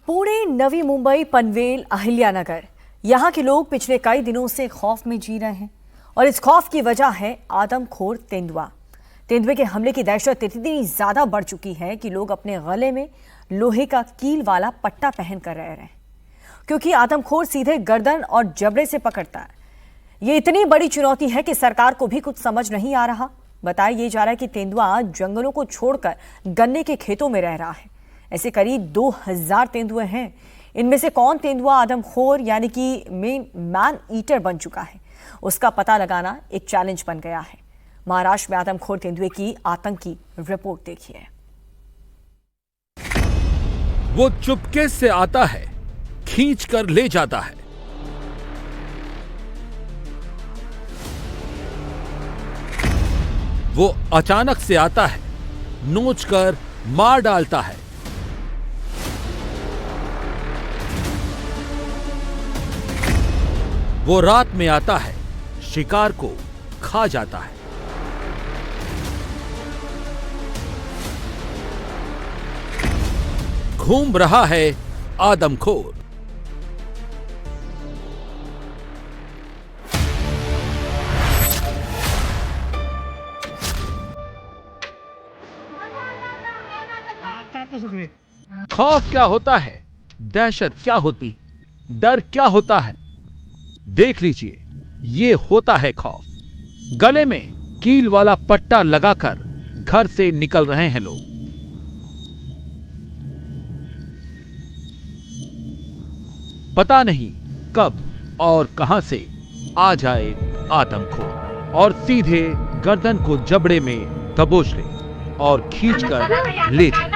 पुणे, नवी मुंबई, पनवेल, अहिल्यानगर, यहाँ के लोग पिछले कई दिनों से खौफ में जी रहे हैं और इस खौफ की वजह है आदमखोर तेंदुआ। तेंदुए के हमले की दहशत इतनी ज्यादा बढ़ चुकी है कि लोग अपने गले में लोहे का कील वाला पट्टा पहन कर रह रहे हैं, क्योंकि आदमखोर सीधे गर्दन और जबड़े से पकड़ता है। ये इतनी बड़ी चुनौती है कि सरकार को भी कुछ समझ नहीं आ रहा। बताया ये जा रहा है कि तेंदुआ जंगलों को छोड़कर गन्ने के खेतों में रह रहा है। ऐसे करीब 2000 तेंदुए हैं। इनमें से कौन तेंदुआ आदमखोर यानी कि मैन ईटर बन चुका है, उसका पता लगाना एक चैलेंज बन गया है। महाराष्ट्र में आदमखोर तेंदुए की आतंकी रिपोर्ट देखिए। वो चुपके से आता है, खींच कर ले जाता है। वो अचानक से आता है, नोच कर मार डालता है। वो रात में आता है, शिकार को खा जाता है। घूम रहा है आदमखोर। खौफ क्या होता है, दहशत क्या होती, डर क्या होता है, देख लीजिए। ये होता है खौफ। गले में कील वाला पट्टा लगाकर घर से निकल रहे हैं लोग। पता नहीं कब और कहां से आ जाए आदमखोर और सीधे गर्दन को जबड़े में दबोच ले और खींचकर ले जाए।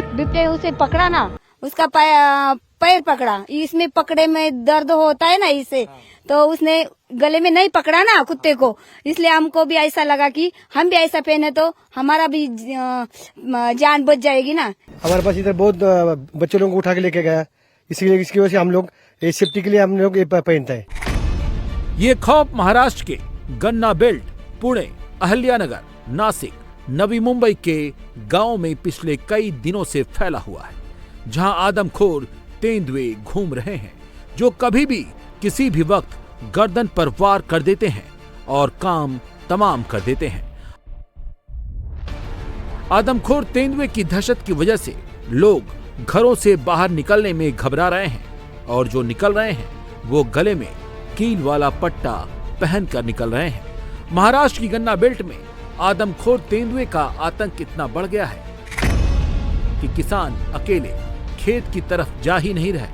बिपटे उसे पकड़ा ना, उसका पैर पकड़ा, इसमें पकड़े में दर्द होता है ना, इससे तो उसने गले में नहीं पकड़ा ना कुत्ते को, इसलिए हमको भी ऐसा लगा कि हम भी ऐसा पहने तो हमारा भी जान बच जाएगी ना। हमारे पास इधर बहुत बच्चे लोगों को उठा के लेके गया, इसलिए इसकी वजह से हम लोग सेफ्टी के लिए हम लोग ये पहनते हैं। ये खौफ महाराष्ट्र के गन्ना बेल्ट, पुणे, अहिल्यानगर, नासिक, नवी मुंबई के गांव में पिछले कई दिनों से फैला हुआ है, जहां आदमखोर तेंदुए घूम रहे हैं, जो कभी भी किसी भी वक्त गर्दन पर वार कर देते हैं और काम तमाम कर देते हैं। आदमखोर तेंदुए की दहशत की वजह से लोग घरों से बाहर निकलने में घबरा रहे हैं और जो निकल रहे हैं वो गले में कील वाला पट्टा पहनकर निकल रहे हैं। महाराष्ट्र की गन्ना बेल्ट में आदमखोर तेंदुए का आतंक इतना बढ़ गया है कि किसान अकेले खेत की तरफ जा ही नहीं रहे,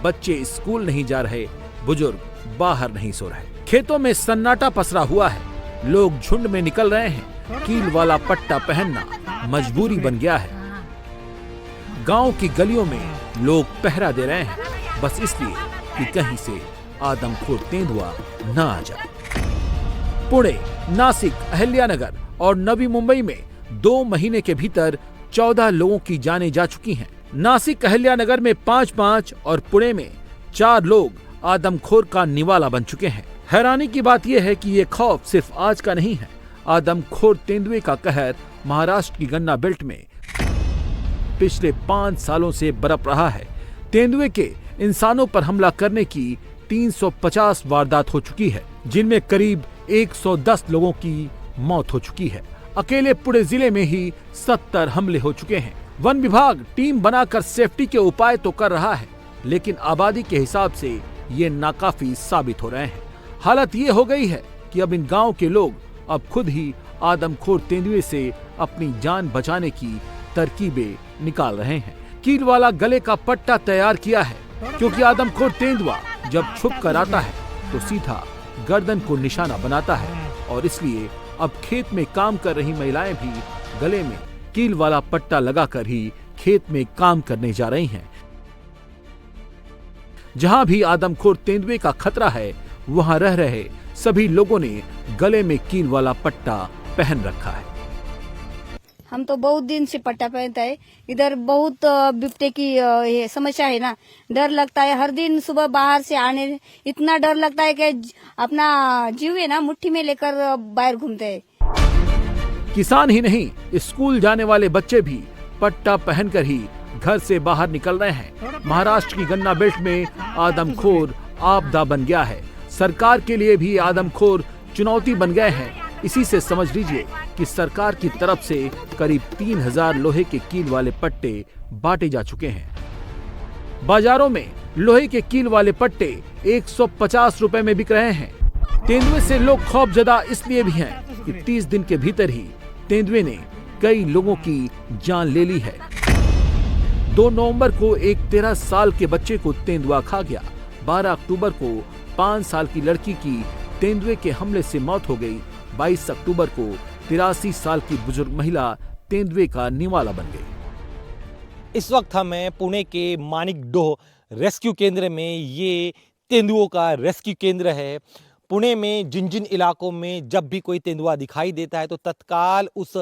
बच्चे स्कूल नहीं जा रहे, बुजुर्ग बाहर नहीं सो रहे। खेतों में सन्नाटा पसरा हुआ है, लोग झुंड में निकल रहे हैं। कील वाला पट्टा पहनना मजबूरी बन गया है। गांव की गलियों में लोग पहरा दे रहे हैं, बस इसलिए कि कहीं से आदमखोर तेंदुआ न आ जाए। पुणे, नासिक, अहिल्यानगर और नवी मुंबई में 2 महीने के भीतर 14 लोगों की जानें जा चुकी हैं। नासिक, अहिल्यानगर में 5-5 और पुणे में 4 लोग आदमखोर का निवाला बन चुके हैं। हैरानी की बात यह है कि ये खौफ सिर्फ आज का नहीं है। आदमखोर तेंदुए का कहर महाराष्ट्र की गन्ना बेल्ट में पिछले 5 सालों से बरप रहा है। तेंदुए के इंसानों पर हमला करने की 350 वारदात हो चुकी है, जिनमें करीब 110 लोगों की मौत हो चुकी है। अकेले पुणे जिले में ही 70 हमले हो चुके हैं। वन विभाग टीम बनाकर सेफ्टी के उपाय तो कर रहा है, लेकिन आबादी के हिसाब से ये नाकाफी साबित हो रहे हैं। हालत ये हो गई है कि अब इन गांव के लोग अब खुद ही आदमखोर तेंदुए से अपनी जान बचाने की तरकीबें निकाल रहे हैं। कील वाला गले का पट्टा तैयार किया है, क्योंकि आदमखोर तेंदुआ जब छुप कर आता है तो सीधा गर्दन को निशाना बनाता है और इसलिए अब खेत में काम कर रही महिलाएं भी गले में कील वाला पट्टा लगाकर ही खेत में काम करने जा रही हैं। जहां भी आदमखोर तेंदुए का खतरा है, वहां रह रहे सभी लोगों ने गले में कील वाला पट्टा पहन रखा है। हम तो बहुत दिन से पट्टा पहनता है। इधर बहुत बिपटे की ये समस्या है ना, डर लगता है। हर दिन सुबह बाहर से आने इतना डर लगता है कि अपना जीव है ना मुट्ठी में लेकर बाहर घूमते हैं। किसान ही नहीं, स्कूल जाने वाले बच्चे भी पट्टा पहनकर ही घर से बाहर निकल रहे हैं। महाराष्ट्र की गन्ना बेल्ट में आदमखोर आपदा बन गया है। सरकार के लिए भी आदमखोर चुनौती बन गए हैं। इसी से समझ लीजिए कि सरकार की तरफ से करीब 3000 लोहे के कील वाले पट्टे बांटे जा चुके हैं। बाजारों में लोहे के कील वाले पट्टे 150 रुपए में बिक रहे हैं। तेंदुए से लोग खौफजदा इसलिए भी हैं कि 30 दिन के भीतर ही तेंदुए ने कई लोगों की जान ले ली है। 2 नवंबर को एक 13 साल के बच्चे को तेंदुआ खा गया। 12 अक्टूबर को 5 साल की लड़की की तेंदुए के हमले से मौत हो गई। 22 अक्टूबर को 83 साल की बुजुर्ग महिला तेंदुए का निवाला बन गई। इस वक्त हमें पुणे के मानिकडोह रेस्क्यू केंद्र में, ये तेंदुओं का रेस्क्यू केंद्र है। पुणे में जिन जिन इलाकों में जब भी कोई तेंदुआ दिखाई देता है तो तत्काल उस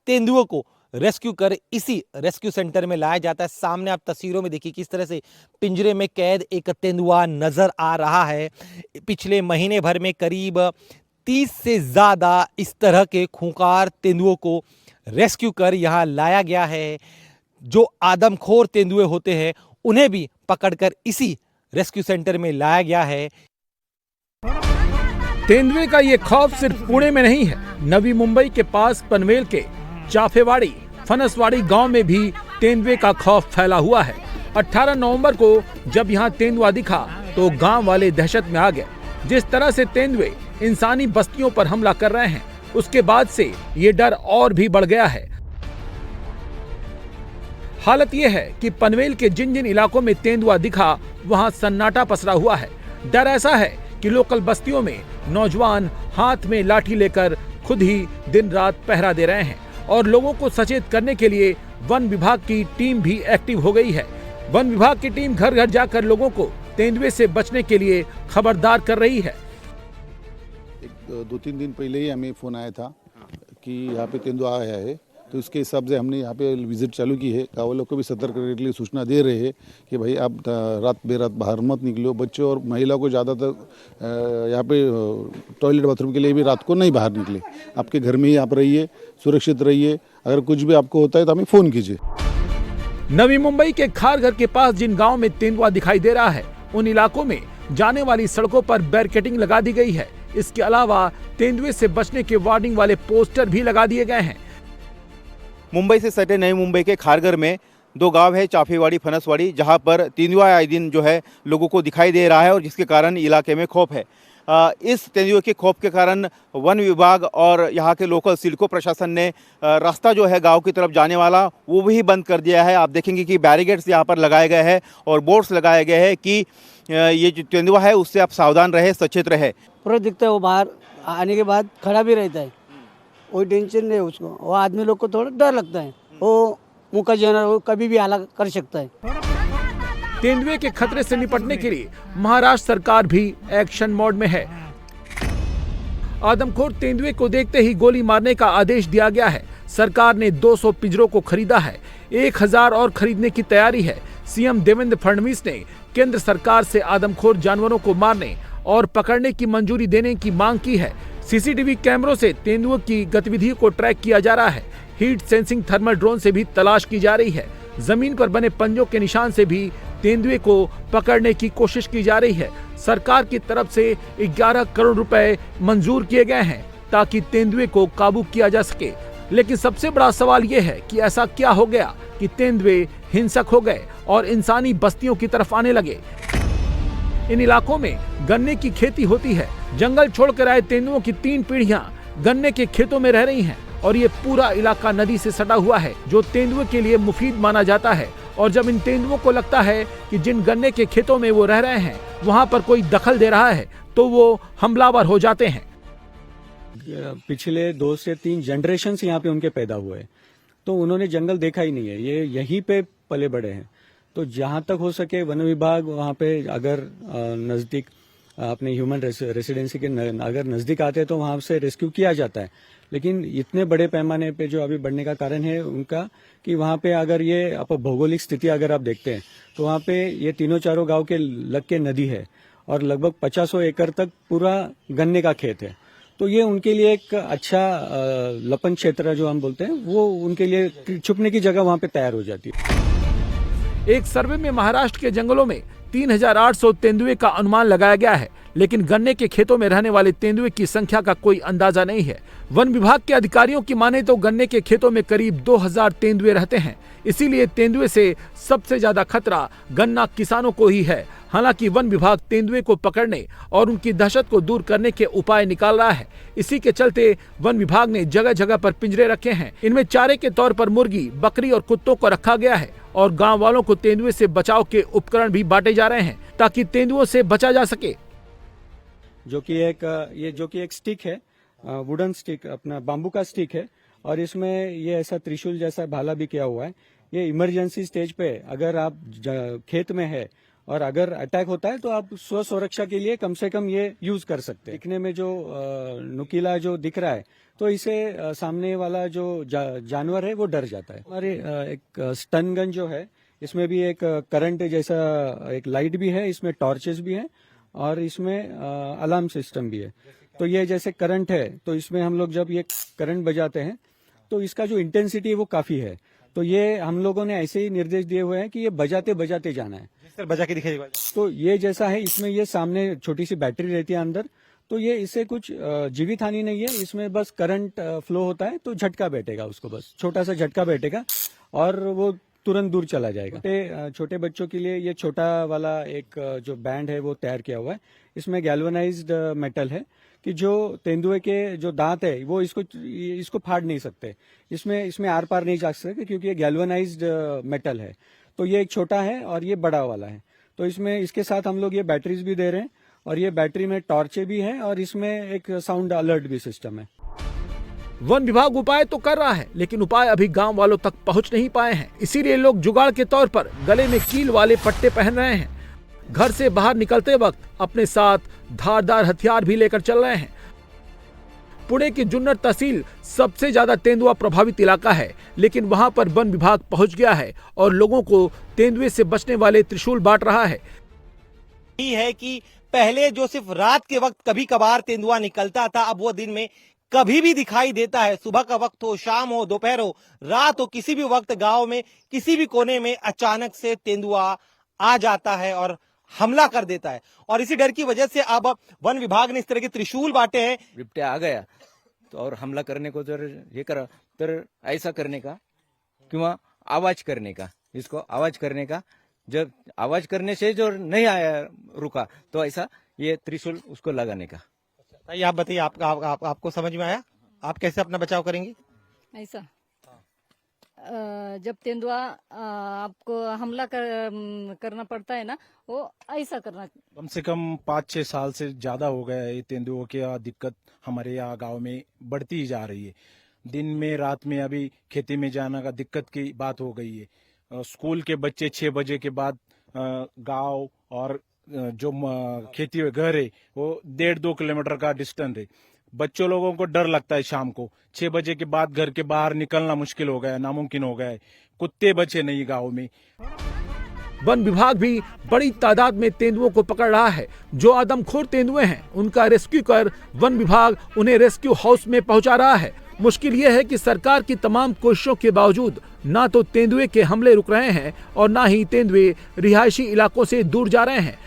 तेंदुओं को रेस्क्यू कर इसी रेस्क्यू सेंटर में लाया जाता है। सामने आप तस्वीरों में देखिए किस तरह से पिंजरे में कैद एक तेंदुआ नजर आ रहा है। पिछले महीने भर में करीब 30 से ज़्यादा इस तरह के खूंखार तेंदुओं को रेस्क्यू कर यहाँ लाया गया है। जो आदमखोर तेंदुए होते हैं उन्हें भी पकड़कर इसी रेस्क्यू सेंटर में लाया गया है। तेंदुए का ये खौफ सिर्फ पुणे में नहीं है। नवी मुंबई के पास पनवेल के चाफेवाड़ी फनसवाड़ी गांव में भी तेंदुए का खौफ फैला हुआ है। 18 नवंबर को जब यहाँ तेंदुआ दिखा तो गांव वाले दहशत में आ गए। जिस तरह से तेंदुए इंसानी बस्तियों पर हमला कर रहे हैं, उसके बाद से ये डर और भी बढ़ गया है। हालत यह है कि पनवेल के जिन जिन इलाकों में तेंदुआ दिखा वहां सन्नाटा पसरा हुआ है। डर ऐसा है कि लोकल बस्तियों में नौजवान हाथ में लाठी लेकर खुद ही दिन रात पहरा दे रहे हैं और लोगों को सचेत करने के लिए वन विभाग की टीम भी एक्टिव हो गई है। वन विभाग की टीम घर घर जाकर लोगों को तेंदुए से बचने के लिए खबरदार कर रही है। 2-3 दिन पहले ही हमें फ़ोन आया था कि यहाँ पे तेंदुआ आया है, तो उसके हिसाब से हमने यहाँ पे विजिट चालू की है। गाँव वालों को भी सतर्क करने के लिए सूचना दे रहे हैं कि भाई आप रात बेरात बाहर मत निकलो। बच्चों और महिला को ज़्यादातर यहाँ पे टॉयलेट बाथरूम के लिए भी रात को नहीं बाहर निकले। आपके घर में ही आप रहिए, सुरक्षित रहिए। अगर कुछ भी आपको होता है तो हमें फ़ोन कीजिए। नवी मुंबई के खारघर के पास जिन गाँव में तेंदुआ दिखाई दे रहा है, उन इलाकों में जाने वाली सड़कों पर बैरिकेडिंग लगा दी गई है। इसके अलावा तेंदुए से बचने के वार्निंग वाले पोस्टर भी लगा दिए गए हैं। मुंबई से सटे नई मुंबई के खारघर में 2 गांव है, चाफेवाड़ी फनसवाड़ी, जहां पर तेंदुआ आए दिन जो है लोगों को दिखाई दे रहा है और जिसके कारण इलाके में खौफ है। इस तेंदुए के खौफ के कारण वन विभाग और यहाँ के लोकल सिडको प्रशासन ने रास्ता जो है गांव की तरफ जाने वाला वो भी बंद कर दिया है। आप देखेंगे कि बैरिकेड्स यहाँ पर लगाए गए हैं और बोर्ड्स लगाए गए हैं कि ये जो तेंदुआ है उससे आप सावधान रहे, सचेत रहे। पूरा दिखता है, वो बाहर आने के बाद खड़ा भी रहता है, कोई टेंशन नहीं उसको। वो आदमी लोग को थोड़ा डर लगता है, वो मुँह का जानवर वो कभी भी हमला कर सकता है। तेंदुए के खतरे से निपटने के लिए महाराष्ट्र सरकार भी एक्शन मोड में है। आदमखोर तेंदुए को देखते ही गोली मारने का आदेश दिया गया है। सरकार ने 200 पिंजरों को खरीदा है, 1000 और खरीदने की तैयारी है। सीएम देवेंद्र फडणवीस ने केंद्र सरकार से आदमखोर जानवरों को मारने और पकड़ने की मंजूरी देने की मांग की है। सीसीटीवी कैमरों से तेंदुओं की गतिविधियों को ट्रैक किया जा रहा है। हीट सेंसिंग थर्मल ड्रोन से भी तलाश की जा रही है। जमीन पर बने पंजों के निशान से भी तेंदुए को पकड़ने की कोशिश की जा रही है। सरकार की तरफ से 11 करोड़ रुपए मंजूर किए गए हैं ताकि तेंदुए को काबू किया जा सके। लेकिन सबसे बड़ा सवाल यह है कि ऐसा क्या हो गया कि तेंदुए हिंसक हो गए और इंसानी बस्तियों की तरफ आने लगे। इन इलाकों में गन्ने की खेती होती है। जंगल छोड़कर आए तेंदुओं की 3 पीढ़ियां गन्ने के खेतों में रह रही हैं और ये पूरा इलाका नदी से सटा हुआ है, जो तेंदुए के लिए मुफीद माना जाता है। और जब इन तेंदुओं को लगता है कि जिन गन्ने के खेतों में वो रह रहे हैं वहां पर कोई दखल दे रहा है, तो वो हमलावर हो जाते हैं। पिछले 2 से 3 जनरेशन यहाँ पे उनके पैदा हुए, तो उन्होंने जंगल देखा ही नहीं है, ये यहीं पे पले बड़े हैं। तो जहां तक हो सके वन विभाग वहां पे अगर नजदीक अपने ह्यूमन रेसिडेंसी के अगर नजदीक आते हैं तो वहां से रेस्क्यू किया जाता है। लेकिन इतने बड़े पैमाने पे जो अभी बढ़ने का कारण है उनका कि वहां पे अगर ये आप भौगोलिक स्थिति अगर आप देखते हैं तो वहां पे ये 3-4 गांव के लग के नदी है और लगभग 50 एकड़ तक पूरा गन्ने का खेत है। तो ये उनके लिए एक अच्छा लपन क्षेत्र जो हम बोलते हैं, वो उनके लिए छुपने की जगह वहां पे तैयार हो जाती है। एक सर्वे में महाराष्ट्र के जंगलों में 3800 तेंदुए का अनुमान लगाया गया है, लेकिन गन्ने के खेतों में रहने वाले तेंदुए की संख्या का कोई अंदाजा नहीं है। वन विभाग के अधिकारियों की माने तो गन्ने के खेतों में करीब 2000 तेंदुए रहते हैं, इसीलिए तेंदुए से सबसे ज्यादा खतरा गन्ना किसानों को ही है। हालांकि वन विभाग तेंदुए को पकड़ने और उनकी दहशत को दूर करने के उपाय निकाल रहा है। इसी के चलते वन विभाग ने जगह जगह पर पिंजरे रखे हैं। इनमें चारे के तौर पर मुर्गी, बकरी और कुत्तों को रखा गया है और गांव वालों को तेंदुए से बचाव के उपकरण भी बांटे जा रहे हैं ताकि तेंदुओं से बचा जा सके। जो कि एक स्टिक है, वुडन स्टिक, अपना बाम्बू का स्टिक है, और इसमें ये ऐसा त्रिशूल जैसा भाला भी किया हुआ है। ये इमरजेंसी स्टेज पे अगर आप खेत में है और अगर अटैक होता है तो आप स्व सुरक्षा के लिए कम से कम ये यूज कर सकते हैं। दिखने में जो नुकीला जो दिख रहा है तो इसे सामने वाला जो जानवर है वो डर जाता है। हमारे एक स्टन गन जो है, इसमें भी एक करंट जैसा एक लाइट भी है, इसमें टॉर्चेस भी है और इसमें अलार्म सिस्टम भी है। तो ये जैसे करंट है तो इसमें हम लोग जब ये करंट बजाते हैं तो इसका जो इंटेंसिटी है वो काफी है। तो ये हम लोगों ने ऐसे ही निर्देश दिए हुए हैं कि ये बजाते बजाते जाना है। सर बजा के दिखाइए। तो ये जैसा है, इसमें ये सामने छोटी सी बैटरी रहती है अंदर, तो ये इससे कुछ जीवित हानि नहीं है। इसमें बस करंट फ्लो होता है तो झटका बैठेगा, उसको बस छोटा सा झटका बैठेगा और वो तुरंत दूर चला जाएगा। छोटे बच्चों के लिए ये छोटा वाला एक जो बैंड है वो तैयार किया हुआ है। इसमें गैल्वेनाइज्ड मेटल है कि जो तेंदुए के जो दांत है वो इसको फाड़ नहीं सकते, इसमें आर पार नहीं जा सकते क्योंकि ये गैल्वेनाइज्ड मेटल है। तो ये एक छोटा है और ये बड़ा वाला है। तो इसके साथ हम लोग ये बैटरीज भी दे रहे हैं और ये बैटरी में टॉर्चे भी है और इसमें एक साउंड अलर्ट भी सिस्टम है। वन विभाग उपाय तो कर रहा है, लेकिन उपाय अभी गांव वालों तक पहुंच नहीं पाए हैं। इसीलिए लोग जुगाड़ के तौर पर गले में कील वाले पट्टे पहन रहे हैं। घर से बाहर निकलते वक्त अपने साथ धारदार हथियार भी लेकर चल रहे हैं। पुणे की जुन्नर तहसील सबसे ज्यादा तेंदुआ प्रभावित इलाका है, लेकिन वहां पर वन विभाग पहुंच गया है और लोगों को तेंदुए से बचने वाले त्रिशूल बांट रहा है। है कि पहले जो सिर्फ रात के वक्त कभी कभार तेंदुआ निकलता था, अब वो दिन में कभी भी दिखाई देता है। सुबह का वक्त हो, शाम हो, दोपहर हो, रात हो, किसी भी वक्त गांव में किसी भी कोने में अचानक से तेंदुआ आ जाता है और हमला कर देता है। और इसी डर की वजह से अब वन विभाग ने इस तरह के त्रिशूल बांटे हैं। रिप्टे आ गया तो और हमला करने को जर हे करा तर ऐसा करने का किंवा आवाज करने का, इसको आवाज करने का, जब आवाज करने से जो नहीं आया रुका तो ऐसा ये त्रिशूल उसको लगाने का। ये आप बताइए, आपको समझ में आया? आप कैसे अपना बचाव करेंगे? ऐसा जब तेंदुआ आपको हमला करना पड़ता है ना, वो ऐसा करना। कम से कम 5-6 साल से ज्यादा हो गया है तेंदुओं की दिक्कत हमारे यहाँ गांव में बढ़ती ही जा रही है। दिन में रात में अभी खेती में जाना का दिक्कत की बात हो गई है। स्कूल के बच्चे 6 बजे के बाद गांव और जो खेती घर है वो 1.5-2 किलोमीटर का डिस्टेंस है। बच्चों लोगों को डर लगता है शाम को 6 बजे के बाद घर के बाहर निकलना मुश्किल हो गया है, नामुमकिन हो गया है। कुत्ते बचे नहीं गांव में। वन विभाग भी बड़ी तादाद में तेंदुओं को पकड़ रहा है। जो आदमखोर तेंदुए हैं उनका रेस्क्यू कर वन विभाग उन्हें रेस्क्यू हाउस में पहुंचा रहा है। मुश्किल यह है कि सरकार की तमाम कोशिशों के बावजूद ना तो तेंदुए के हमले रुक रहे हैं और ना ही तेंदुए रिहायशी इलाकों से दूर जा रहे हैं।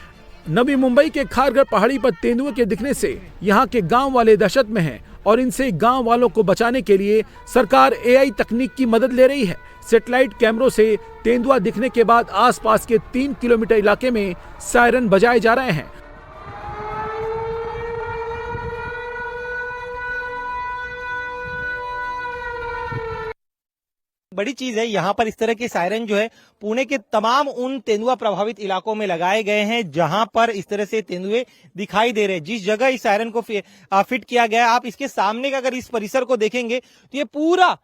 नवी मुंबई के खारघर पहाड़ी पर तेंदुए के दिखने से यहाँ के गांव वाले दहशत में हैं और इनसे गांव वालों को बचाने के लिए सरकार AI तकनीक की मदद ले रही है। सैटेलाइट कैमरों से तेंदुआ दिखने के बाद आसपास के 3 किलोमीटर इलाके में सायरन बजाए जा रहे हैं। बड़ी चीज है, यहाँ पर इस तरह के सायरन जो है पुणे के तमाम उन तेंदुआ प्रभावित इलाकों में लगाए गए हैं जहां पर इस तरह से तेंदुए दिखाई दे रहे हैं। जिस जगह इस सायरन को फिट किया गया है, आप इसके सामने का अगर इस परिसर को देखेंगे तो ये पूरा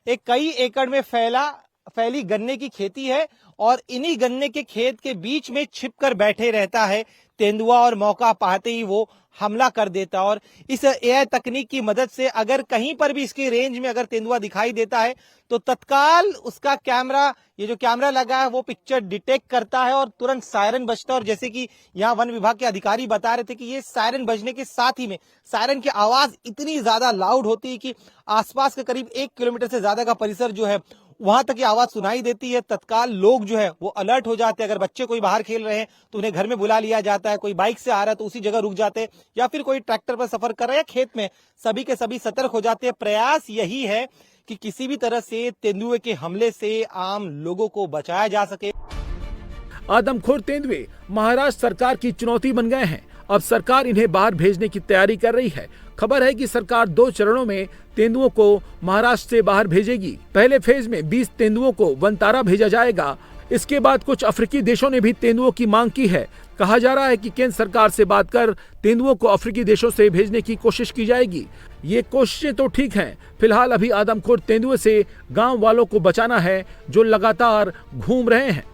एक कई एकड़ में फैली गन्ने की खेती है और इन्हीं गन्ने के खेत के बीच में छिपकर बैठे रहता है तेंदुआ और मौका पाते ही वो हमला कर देता। और इस एआई तकनीक की मदद से अगर कहीं पर भी इसकी रेंज में अगर तेंदुआ दिखाई देता है तो तत्काल उसका कैमरा, ये जो कैमरा लगा है वो पिक्चर डिटेक्ट करता है और तुरंत सायरन बजता है। और जैसे कि यहाँ वन विभाग के अधिकारी बता रहे थे कि ये सायरन बजने के साथ ही में सायरन की आवाज इतनी ज्यादा लाउड होती है कि आसपास के करीब 1 किलोमीटर से ज्यादा का परिसर जो है वहां तक ये आवाज सुनाई देती है। तत्काल लोग जो है वो अलर्ट हो जाते हैं। अगर बच्चे कोई बाहर खेल रहे हैं तो उन्हें घर में बुला लिया जाता है, कोई बाइक से आ रहा है तो उसी जगह रुक जाते हैं, या फिर कोई ट्रैक्टर पर सफर कर रहा है या खेत में, सभी के सभी सतर्क हो जाते हैं। प्रयास यही है कि किसी भी तरह से तेंदुए के हमले से आम लोगों को बचाया जा सके। आदमखोर तेंदुए महाराष्ट्र सरकार की चुनौती बन गए हैं। अब सरकार इन्हें बाहर भेजने की तैयारी कर रही है। खबर है कि सरकार 2 चरणों में तेंदुओं को महाराष्ट्र से बाहर भेजेगी। पहले फेज में 20 तेंदुओं को वनतारा भेजा जाएगा। इसके बाद कुछ अफ्रीकी देशों ने भी तेंदुओं की मांग की है। कहा जा रहा है कि केंद्र सरकार से बात कर तेंदुओं को अफ्रीकी देशों से भेजने की कोशिश की जाएगी। ये कोशिशें तो ठीक हैं, फिलहाल अभी आदमखोर तेंदुए से गांव वालों को बचाना है जो लगातार घूम रहे हैं।